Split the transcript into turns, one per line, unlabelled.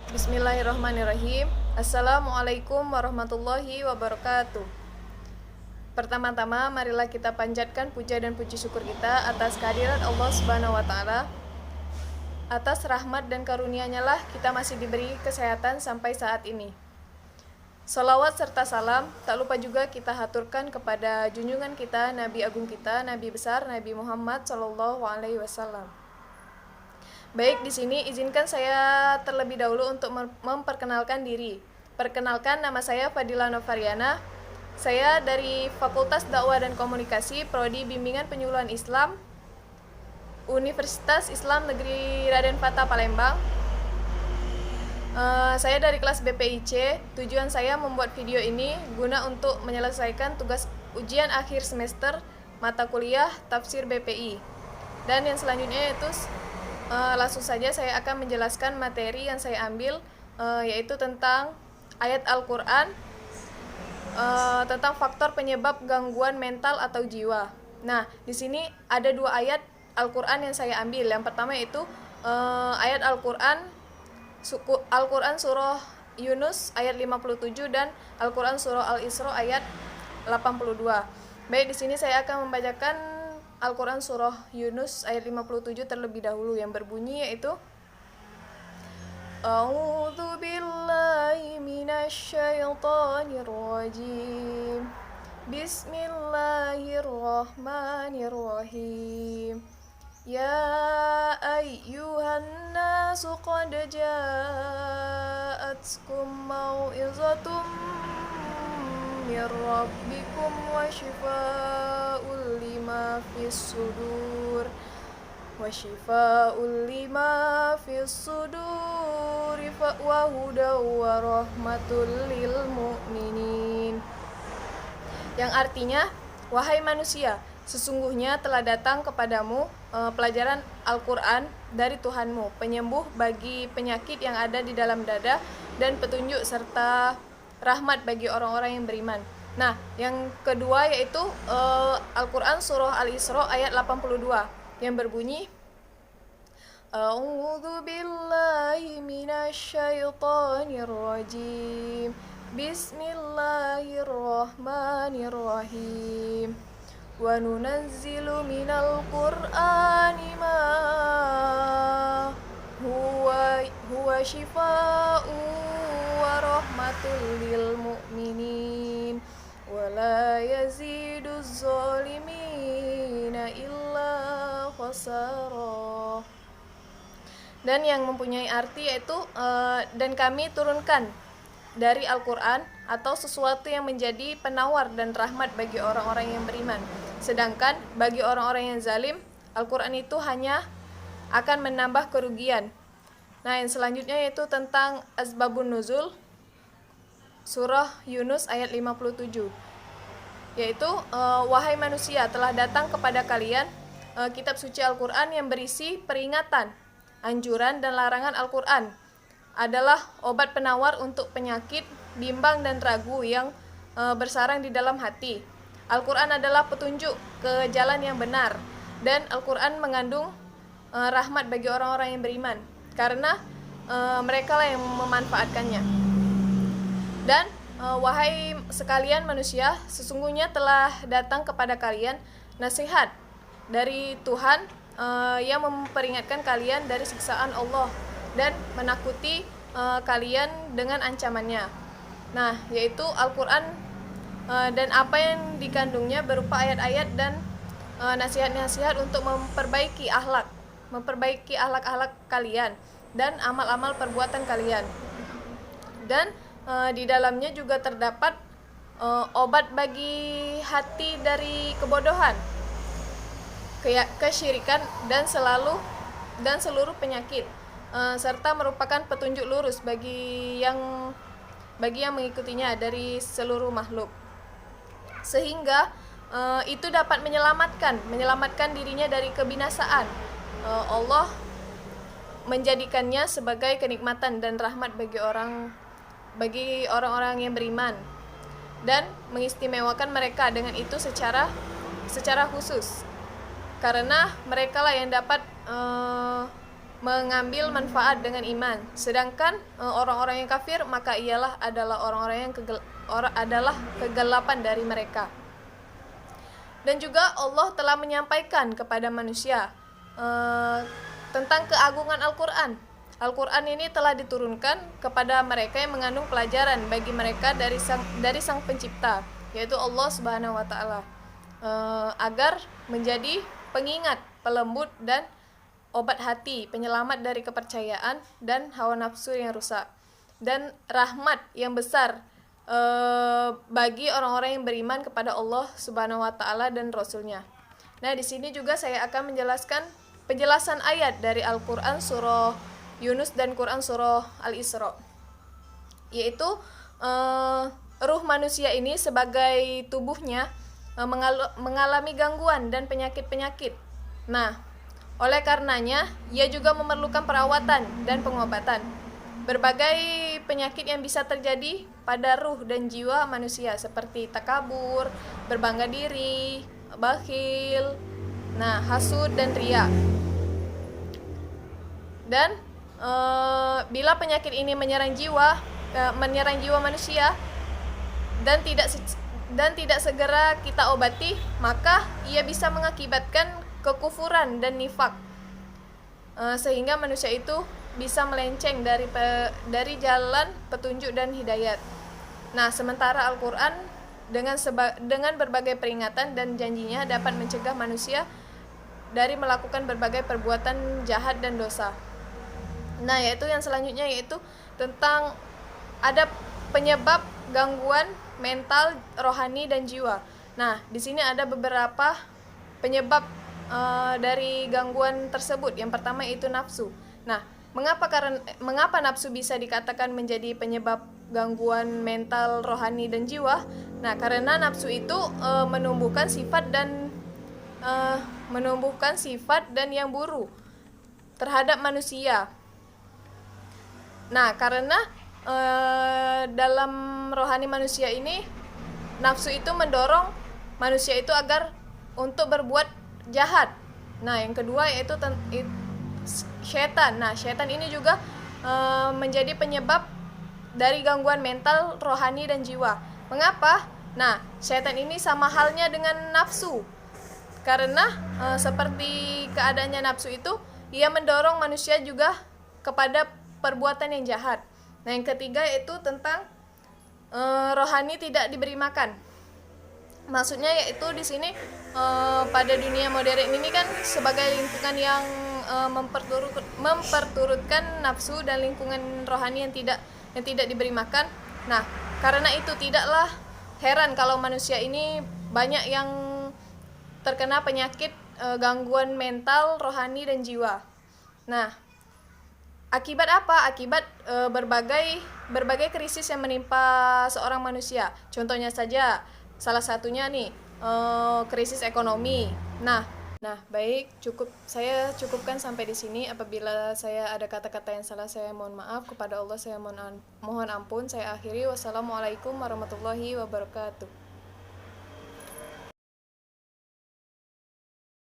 Bismillahirrahmanirrahim. Assalamualaikum warahmatullahi wabarakatuh. Pertama-tama, marilah kita panjatkan puja dan puji syukur kita atas kehadiran Allah Subhanahu wa taala. Atas rahmat dan karunia-Nya lah kita masih diberi kesehatan sampai saat ini. Salawat serta salam tak lupa juga kita haturkan kepada junjungan kita, Nabi agung kita, Nabi besar Nabi Muhammad sallallahu alaihi wasallam. Baik, di sini izinkan saya terlebih dahulu untuk memperkenalkan diri. Perkenalkan, nama saya Fadila Novariana. Saya dari Fakultas Dakwah dan Komunikasi, Prodi Bimbingan Penyuluhan Islam, Universitas Islam Negeri Raden Fatah Palembang. Saya dari kelas BPIC. Tujuan saya membuat video ini guna untuk menyelesaikan tugas ujian akhir semester mata kuliah Tafsir BPI. Dan yang selanjutnya yaitu langsung saja saya akan menjelaskan materi yang saya ambil, yaitu tentang ayat Al-Quran, tentang faktor penyebab gangguan mental atau jiwa. Nah, di sini ada dua ayat Al-Quran yang saya ambil. Yang pertama yaitu ayat Al-Quran surah Yunus ayat 57 dan Al-Quran surah Al-Isra ayat 82. Baik, di sini saya akan membacakan Al-Quran surah Yunus ayat 57 terlebih dahulu, yang berbunyi yaitu A'udzu billahi minasyaitonir rajim. Bismillahirrahmanirrahim. Ya ayyuhan nasu qad ja'atkum mau'izatum min rabbikum wa shifaa'un lima fis sudur wa hudaw wa rahmatul lil mu'minin. Yang artinya, wahai manusia, sesungguhnya telah datang kepadamu pelajaran Al-Quran dari Tuhanmu, penyembuh bagi penyakit yang ada di dalam dada dan petunjuk serta rahmat bagi orang-orang yang beriman. Nah, yang kedua yaitu Al-Quran surah Al-Isra ayat 82 yang berbunyi A'udzu billahi minasyaitonir rajim. Bismillahirrahmanirrahim. Wa nunazzilu minal Qur'ani ma huwa shifaa'un wa rahmatul lil mu'minin wa la yaziduz zalimina illa khasara. Dan yang mempunyai arti yaitu dan kami turunkan dari Al-Quran atau sesuatu yang menjadi penawar dan rahmat bagi orang-orang yang beriman. Sedangkan bagi orang-orang yang zalim, Al-Quran itu hanya akan menambah kerugian. Nah, yang selanjutnya yaitu tentang Asbabun Nuzul surah Yunus ayat 57, yaitu wahai manusia, telah datang kepada kalian kitab suci Al-Quran yang berisi peringatan, anjuran dan larangan. Al-Quran adalah obat penawar untuk penyakit, bimbang dan ragu yang bersarang di dalam hati. Al-Quran adalah petunjuk ke jalan yang benar, dan Al-Quran mengandung rahmat bagi orang-orang yang beriman, karena mereka lah yang memanfaatkannya. Dan wahai sekalian manusia, sesungguhnya telah datang kepada kalian nasihat dari Tuhan yang memperingatkan kalian dari siksaan Allah dan menakuti kalian dengan ancamannya. Nah, yaitu Al-Quran dan apa yang dikandungnya berupa ayat-ayat dan nasihat-nasihat untuk memperbaiki akhlak kalian dan amal-amal perbuatan kalian. Dan di dalamnya juga terdapat obat bagi hati dari kebodohan, kesyirikan dan seluruh penyakit, serta merupakan petunjuk lurus bagi yang mengikutinya dari seluruh makhluk, sehingga itu dapat menyelamatkan dirinya dari kebinasaan. Allah menjadikannya sebagai kenikmatan dan rahmat bagi orang-orang yang beriman, dan mengistimewakan mereka dengan itu secara khusus, karena mereka lah yang dapat mengambil manfaat dengan iman. Sedangkan orang-orang yang kafir maka ialah adalah orang-orang yang adalah kegelapan dari mereka. Dan juga Allah telah menyampaikan kepada manusia tentang keagungan Al-Qur'an. Al-Qur'an ini telah diturunkan kepada mereka yang mengandung pelajaran bagi mereka dari sang pencipta, yaitu Allah Subhanahu wa taala, agar menjadi pengingat, pelembut dan obat hati, penyelamat dari kepercayaan dan hawa nafsu yang rusak, dan rahmat yang besar bagi orang-orang yang beriman kepada Allah Subhanahu wa taala dan Rasul-Nya. Nah, di sini juga saya akan menjelaskan penjelasan ayat dari Al-Qur'an surah Yunus dan Quran surah Al-Isra, yaitu ruh manusia ini sebagai tubuhnya mengalami gangguan dan penyakit-penyakit. Nah, oleh karenanya ia juga memerlukan perawatan dan pengobatan. Berbagai penyakit yang bisa terjadi pada ruh dan jiwa manusia seperti takabur, berbangga diri, bakhil, hasud dan riya. Dan bila penyakit ini menyerang jiwa manusia dan tidak segera kita obati, maka ia bisa mengakibatkan kekufuran dan nifak, sehingga manusia itu bisa melenceng dari jalan petunjuk dan hidayat. Nah, sementara Al-Qur'an dengan berbagai peringatan dan janjinya dapat mencegah manusia dari melakukan berbagai perbuatan jahat dan dosa. Nah, yaitu yang selanjutnya, yaitu tentang ada penyebab gangguan mental, rohani dan jiwa. Nah, di sini ada beberapa penyebab dari gangguan tersebut. Yang pertama itu nafsu. Nah, mengapa nafsu bisa dikatakan menjadi penyebab gangguan mental, rohani dan jiwa? Nah, karena nafsu itu menumbuhkan sifat dan yang buruk terhadap manusia. Nah, karena dalam rohani manusia ini, nafsu itu mendorong manusia itu agar untuk berbuat jahat. Nah, yang kedua yaitu syaitan. Nah, syaitan ini juga menjadi penyebab dari gangguan mental, rohani dan jiwa. Mengapa? Nah, syaitan ini sama halnya dengan nafsu. Karena seperti keadaannya nafsu itu, ia mendorong manusia juga kepada perbuatan yang jahat. Nah, yang ketiga yaitu tentang rohani tidak diberi makan. Maksudnya yaitu di sini pada dunia modern ini kan sebagai lingkungan yang memperturutkan nafsu dan lingkungan rohani yang tidak diberi makan. Nah, karena itu tidaklah heran kalau manusia ini banyak yang terkena penyakit gangguan mental, rohani dan jiwa. Nah, akibat apa? Akibat berbagai krisis yang menimpa seorang manusia. Contohnya saja, salah satunya nih krisis ekonomi. Nah, baik, saya cukupkan sampai di sini. Apabila saya ada kata-kata yang salah, saya mohon maaf. Kepada Allah saya mohon ampun. Saya akhiri. Wassalamualaikum warahmatullahi wabarakatuh.